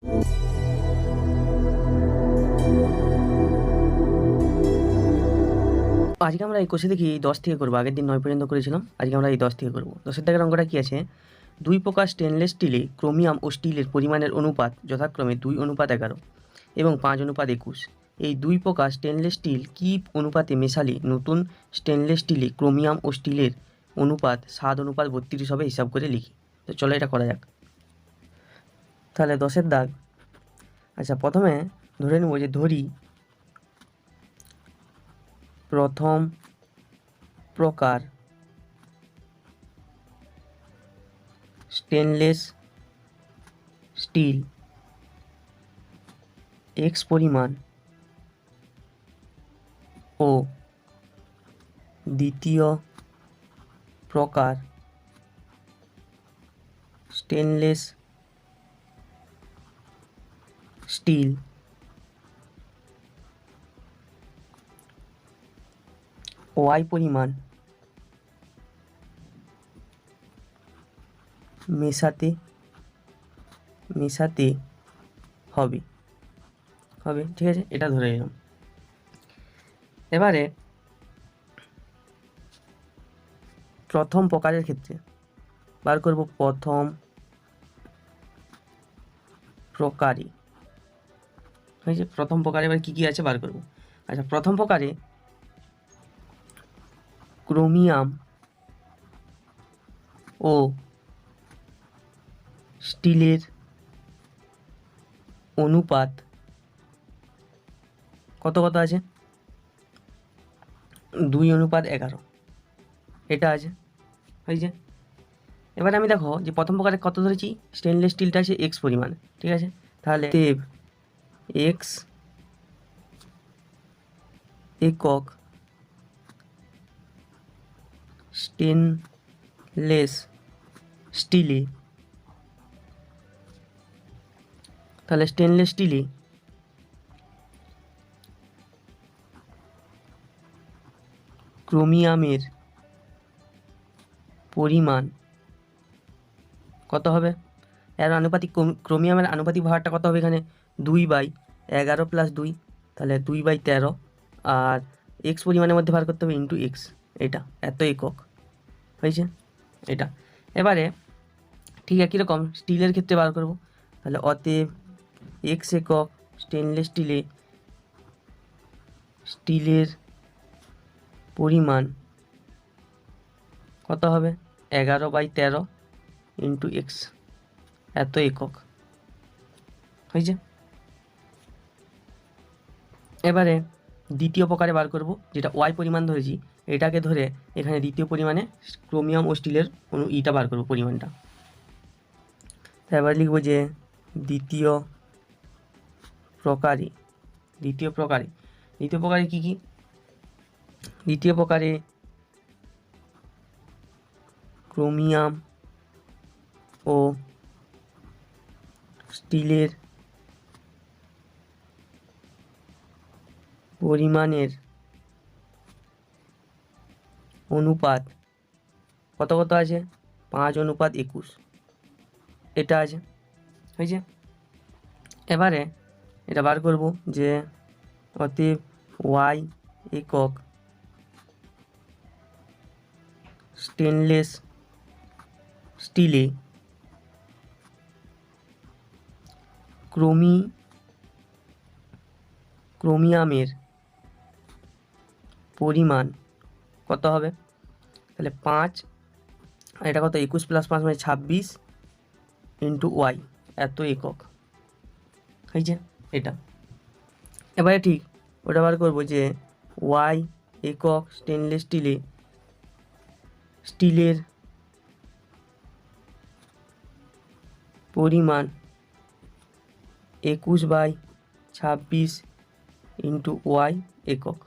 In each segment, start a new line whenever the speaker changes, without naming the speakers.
আজকে আমরা এই কোষে দেখি 10 থেকে করবো। আগের দিন 9 পর্যন্ত করেছিলাম, আজকে আমরা এই 10 থেকে করবো। 10-এর দাগের অঙ্কটা কী আছে? 2 প্রকার স্টেনলেস স্টিলে ক্রোমিয়াম ও স্টিলের পরিমাণের অনুপাত যথাক্রমে 2:11 এবং 5:21। এই 2 প্রকার স্টেনলেস স্টিল কী অনুপাতে মেশালে নতুন স্টেনলেস স্টিলে ক্রোমিয়াম ও স্টিলের অনুপাত 7:32 হবে? হিসাব করে লিখি। তো চলো এটা করা যাক। তাহলে 10-এর দাগ। আচ্ছা, প্রথমে ধরে নেব যে প্রথম প্রকার স্টেনলেস স্টিল x পরিমাণ ও দ্বিতীয় প্রকার স্টেনলেস স্টিল y পরিমাণ মেশাতে হবে। ঠিক আছে, এটা ধরে নিলাম। এবারে প্রথম প্রকারের ক্ষেত্রে বার করব প্রথম প্রকারে। হয়েছে, প্রথম প্রকারে এবার কী কী আছে বার করব। আচ্ছা, প্রথম প্রকারে ক্রোমিয়াম ও স্টিলের অনুপাত কত আছে? 2:11 এটা আছে। হয়েছে, এবার আমি দেখো যে প্রথম প্রকারে কত ধরেছি, স্টেনলেস স্টিলটা আছে x পরিমাণ। ঠিক আছে, তাহলে x একক স্টেনলেস স্টিলে, তাহলে স্টেনলেস স্টিলে ক্রোমিয়ামের পরিমাণ কত হবে? এর আনুপাতিক ক্রোমিয়ামের আনুপাতিক ভারটা কত হবে? এখানে 2/11 + 2, তাহলে 2/13। আর এক্স পরিমাণের মধ্যে ভার করতে হবে ইন্টু এক্স, এটা এত একক। হয়েছে এটা। এবারে ঠিক একই রকম স্টিলের ক্ষেত্রে বার করব। তাহলে অতএব এক্স একক স্টেনলেস স্টিলের পরিমাণ কত হবে? 11/13 ইন্টু এক্স, এত একক। হয়েছে, এবারে দ্বিতীয় প্রকারে বার করব, যেটা ওয়াই পরিমাণ ধরেছি, এটাকে ধরে এখানে দ্বিতীয় পরিমাণে ক্রোমিয়াম ও স্টিলের ইটা বার করব, পরিমাণটা। এবার লিখব যে দ্বিতীয় প্রকারে কী কী? দ্বিতীয় প্রকারে ক্রোমিয়াম ও স্টিলের পরিমাণের অনুপাত কত আছে? 5:21 এটা আছে। হয়েছে, এবারে এটা বার করব যে অতএব ওয়াই একক স্টেনলেস স্টিলে ক্রোমিয়ামের পরিমাণ কত হবে? তাহলে 5, আর এটা কত? 21 + 5 মানে 26 ইন্টু ওয়াই, এত একক। হয়েছে এটা। এবারে ঠিক ওটা বার করবো যে ওয়াই একক স্টেনলেস স্টিলের পরিমাণ 21/26 ইন্টু ওয়াই একক,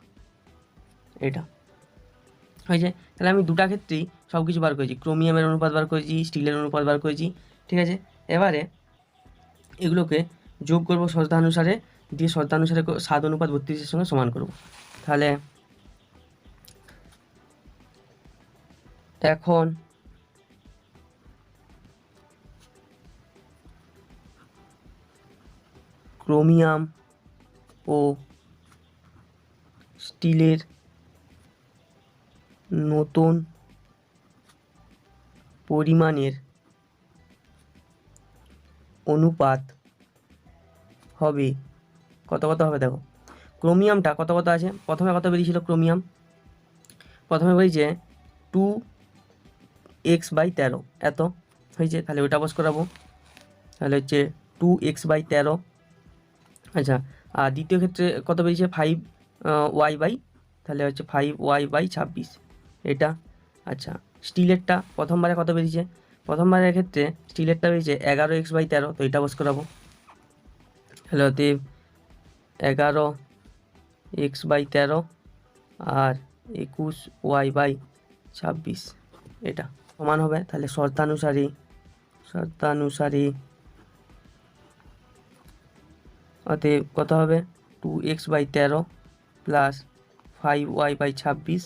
এটা। হয়েছে, তাহলে আমি দুটা ক্ষেত্রেই সব কিছু বার করেছি, ক্রোমিয়ামের অনুপাত বার করেছি, স্টিলের অনুপাত বার করেছি। ঠিক আছে, এবারে এগুলোকে যোগ করব শর্তানুসারে, দিয়ে শর্তানুসারে 7:32 সঙ্গে সমান করব। তাহলে এখন ক্রোমিয়াম ও স্টিলের নতুন পরিমাণের অনুপাত হবে কত হবে দেখো, ক্রোমিয়ামটা কত আছে, প্রথমে কত বেরিয়েছিল ক্রোমিয়াম, প্রথমে বেরিয়েছে 2x/13 এত হয়েছে, তাহলে ওইটা বস করাবো, তাহলে হচ্ছে 2x/13। আচ্ছা, আর দ্বিতীয় ক্ষেত্রে কত বেরিয়েছে 5y, তাহলে হচ্ছে 5y/26 এটা। আচ্ছা, স্টিলেরটা প্রথমবারে কত বেরিয়েছে, প্রথমবারের ক্ষেত্রে স্টিলেরটা বেরিয়েছে 11x/13, তো এটা বস করাবো, তাহলে অতএব 11x/13 আর 21y/26 এটা সমান হবে, তাহলে শর্তানুসারী অতএব কত হবে 2x/13 প্লাস 5y/26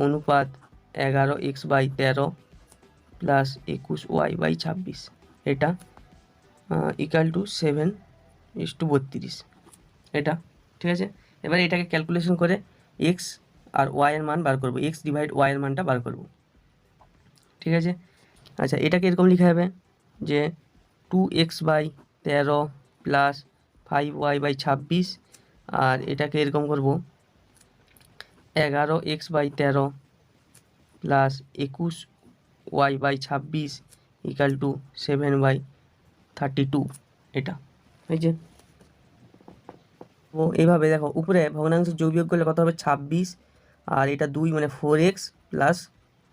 অনুপাত 11x/13 প্লাস 21y/26 এটা ইকুয়াল টু 7:32 এটা, ঠিক আছে। এবারে এটাকে ক্যালকুলেশন করে এক্স আর ওয়াই এর মান বার করবো, এক্স ডিভাইড ওয়াই এর মানটা বার করব, ঠিক আছে। আচ্ছা, এটাকে এরকম লিখা হবে যে 2x/13 প্লাস 5y/26 আর এটাকে এরকম করব 11x/13 plus 21y/26 equal to 7/32 এটা হয়েছে। ও এইভাবে দেখো, উপরে ভগ্নাংশের যোগ বিয়োগ করলে কত হবে 26 আর এটা 2 মানে 4x প্লাস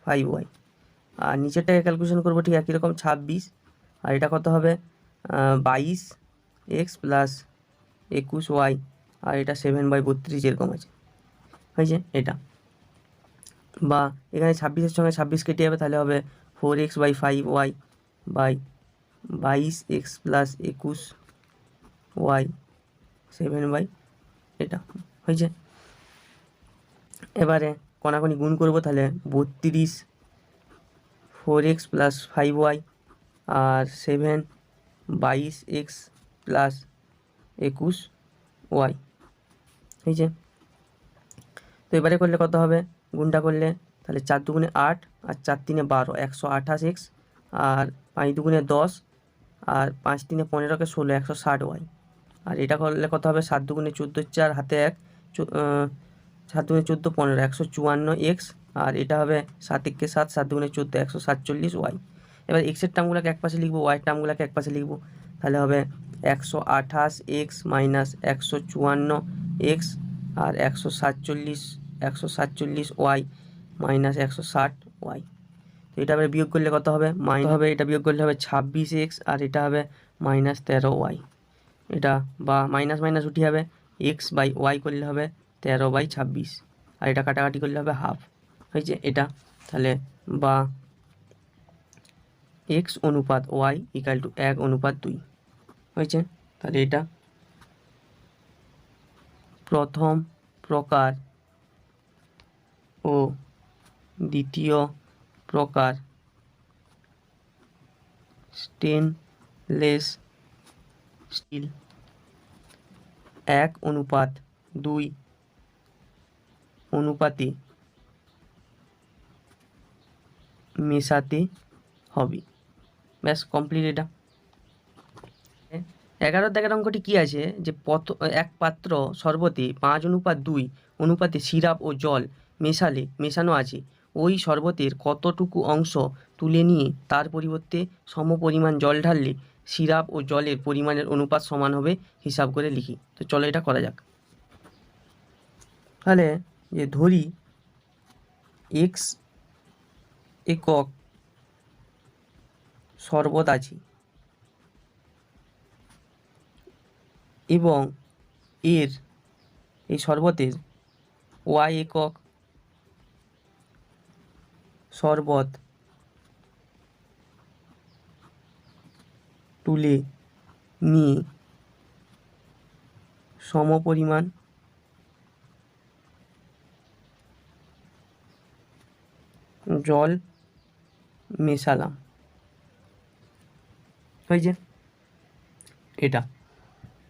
5y, আর নিচেরটাকে ক্যালকুলেশন করবো ঠিক একই রকম 26 আর এটা কত হবে 22x প্লাস 21y আর এটা 7/32 এরকম আছে হয়েছে এটা। বা এখানে 26-এর সঙ্গে 26 কেটে যাবে, তাহলে হবে 4x/5y by 22x plus 21y 7 এটা হয়েছে। এবারে কোনাকুনি গুণ করবো, তাহলে 32 4x প্লাস 5y আর 7 22x প্লাস 21y হয়েছে। তো এবারে করলে কত হবে, গুণটা করলে তাহলে 4 দুগুণে 8 আর 4 তিনে 12 128x আর 5 দুগুণে 10 আর 5 তিনে 15কে 16 160y, আর এটা করলে কত হবে 7 দুগুণে 14 4 হাতে 1 7 দুগুণে 14 15 154x আর এটা হবে 7 একে 7 7 দুগুণে 14 147y। এবার এক্সের টার্মগুলোকে এক পাশে লিখবো, ওয়াইয়ের টার্মগুলোকে এক পাশে লিখবো, তাহলে হবে 128x মাইনাস 154x আর 147y মাইনাস 160y। তো এটা আবার বিয়োগ করলে কত হবে হবে, এটা বিয়োগ করলে হবে 26x আর এটা হবে মাইনাস 13y, এটা বা মাইনাস মাইনাস উঠে যাবে, x/y করলে হবে 13/26 আর এটা কাটাকাটি করলে হবে হাফ হয়েছে এটা। তাহলে বা x অনুপাত y ইকুয়াল টু 1:2 হয়েছে। তাহলে এটা প্রথম প্রকার ও দ্বিতীয় প্রকার স্টেনলেস স্টিল 1:2 অনুপাতে মেশাতে হবে, ব্যাস কমপ্লিট এটা। 11 দাগের অঙ্কটি কী আছে যে এক পাত্র শরবতে 5:2 অনুপাতে সিরাপ ও জল মেশানো আছে, ওই শরবতের কতটুকু অংশ তুলে নিয়ে তার পরিবর্তে সমপরিমাণ জল ঢাললে সিরাপ ও জলের পরিমাণের অনুপাত সমান হবে, হিসাব করে লিখি। তো চলো এটা করা যাক। তাহলে যে ধরি x একক শরবত আছে এবং এই শরবতের y একক শরবত তুলে নিয়ে সমপরিমাণ জল মেশালাম হয়েছে এটা।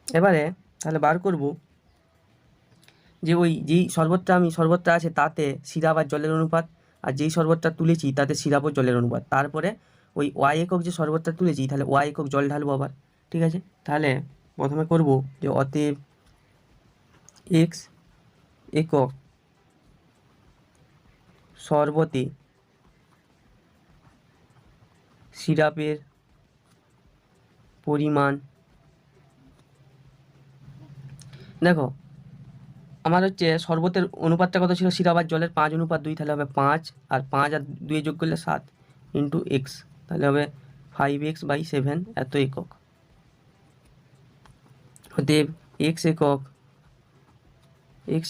এবারে তাহলে বার করব যে ওই যেই শরবতটা আছে তাতে সিরাপ আর জলের অনুপাত, আর যেই শরবতটা তুলেছি তাতে সিরাপ ও জলের অনুপাত। তারপরে ওই ওয়াই একক যে শরবতটা তুলেছি তাহলে ওয়াই একক জল ঢালবো আবার। ঠিক আছে, তাহলে প্রথমে করব যে অতএব এক্স একক শরবতে সিরাপের পরিমাণ, দেখো আমার হচ্ছে শরবতের অনুপাতটা কত ছিল, সিরাপ আর জলের 5:2, তাহলে হবে 5, আর 5 আর 2 যোগ করলে 7 ইন্টু এক্স, তাহলে হবে 5x/7 এত একক। অতএব এক্স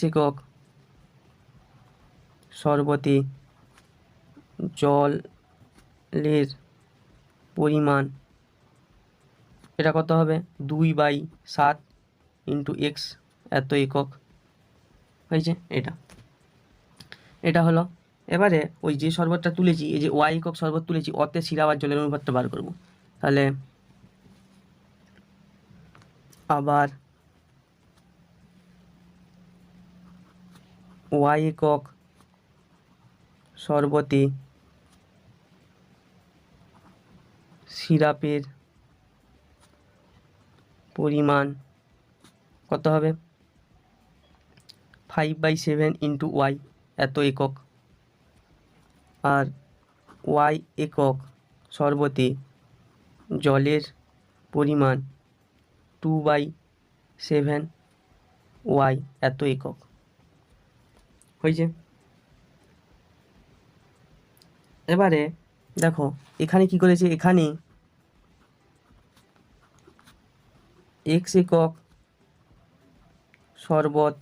একক শরবতে জলের পরিমাণ, এটা কত হবে 2/7 ইন্টু এক্স এত একক হয়েছে। এটা হলো। এবারে ওই যে শরবতটা তুলেছি, এই যে ওয়াই একক শরবত তুলেছি, অতে সিরাপ আর জলের অনুপাতটা বার করব। তাহলে আবার ওয়াই একক শরবতে সিরাপের পরিমাণ কত হবে 5/7 ইন্টু ওয়াই এত একক, আর ওয়াই একক শরবতে জলের পরিমাণ 2/7 ওয়াই এত একক হয়েছে। এবারে দেখো এখানে কি করেছে, এখানে এক্স একক শরবত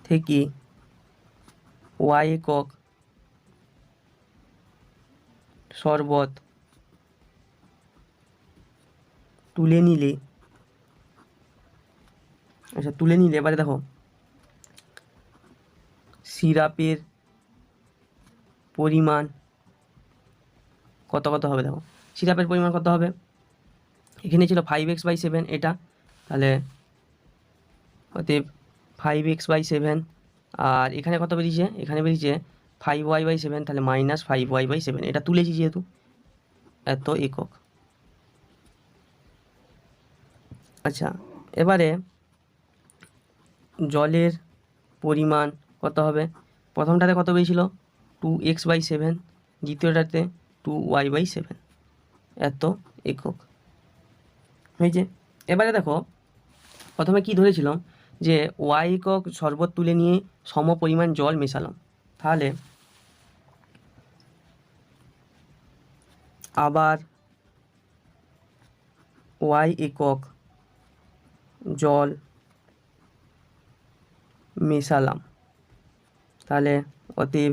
থেকে ওয়াই একক শরবত তুলে নিলে, আচ্ছা তুলে নিলে এবারে দেখো সিরাপের পরিমাণ কত হবে, দেখো সিরাপের পরিমাণ কত হবে, এখানে ছিল 5x/7 এটা, তাহলে অতএব 5x/7, আর এখানে কত বেরিয়েছে, এখানে বেরিয়েছে 5y/7, তাহলে -5y/7, এটা তুলেছি যেহেতু এত একক। আচ্ছা এবারে জলের পরিমাণ কত হবে, প্রথমটাতে কত বেরিয়েছিল 2x/7, দ্বিতীয়টাতে 2y/7 এত একক হয়েছে। এবারে দেখো প্রথমে কি ধরেছিলাম যে ওয়াই একক শরবত তুলে নিয়ে সম পরিমাণ জল মেশালাম, তাহলে আবার ওয়াই একক জল মেশালাম, তাহলে অতএব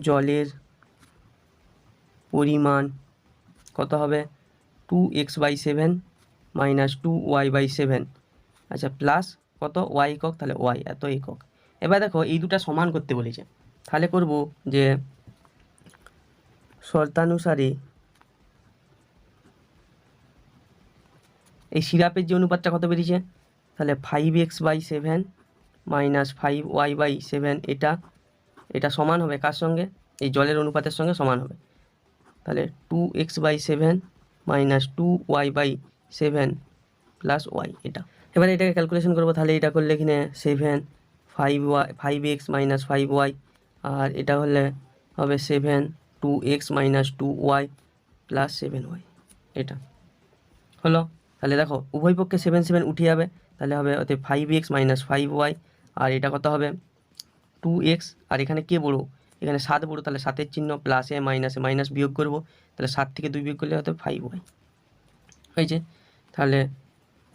জলের পরিমাণ কত হবে 2x/7 - 2y/7, আচ্ছা প্লাস কত ওয়াই একক, তাহলে ওয়াই এত একক। এবার দেখো এই দুটা সমান করতে বলেছে, তাহলে করব যে শর্তানুসারে এই সিরাপের যে অনুপাতটা কত বেরিয়েছে, তাহলে 5x/7 - 5y/7, এটা সমান হবে কার সঙ্গে, এই জলের অনুপাতের সঙ্গে সমান হবে, তাহলে 2x/7 - 2y/7 প্লাস ওয়াই এটা। এবারে এটাকে ক্যালকুলেশন করবো, তাহলে এটা করলে এখানে 7 5x - 5y, আর এটা হলে হবে 7 2x - 2y প্লাস 7y, এটা হলো। তাহলে দেখো উভয় পক্ষে 7 উঠে যাবে, তাহলে হবে ওতে 5x - 5y, আর এটা কত হবে 2x, আর এখানে কে বড়ো, এখানে 7 বড়ো, তাহলে 7-এর চিহ্ন প্লাসে মাইনাসে মাইনাস বিয়োগ করবো, তাহলে 7 থেকে 2 বিয়োগ করলে হয়তো 5y হয়েছে। তাহলে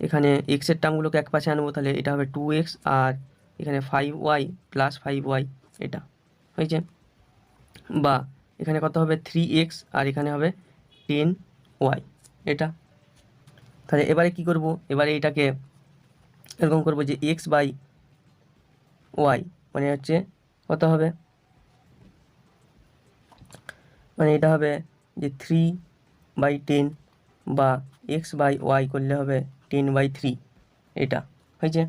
এখানে এক্সের টার্মগুলোকে এক পাশে আনবো, তাহলে এটা হবে 2x, আর এখানে 5y প্লাস 5y এটা হয়েছে, বা এখানে কত হবে 3x, আর এখানে হবে 10y এটা। তাহলে এবারে কি করব, এবারে এটাকে এরকম করব যে x/y মানে হচ্ছে কত হবে, মানে এটা হবে যে 3/10, বা x/y করলে হবে 10/3 এটা হয়েছে।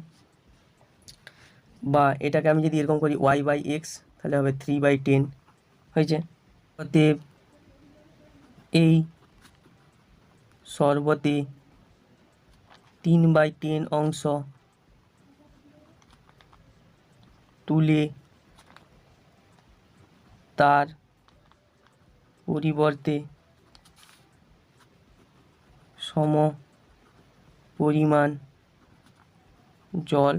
বা এটাকে আমি যদি এরকম করি y/x তাহলে হবে 3/10 হয়েছে। অতএব এই শরবতে 3/10 অংশ তুলে তার পরিবর্তে সম পরিমাণ জল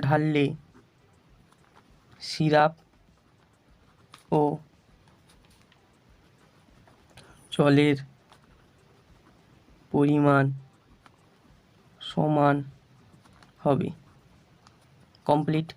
ঢাললে সিরাপ ও জলের পরিমাণ সমান হবে। কমপ্লিট।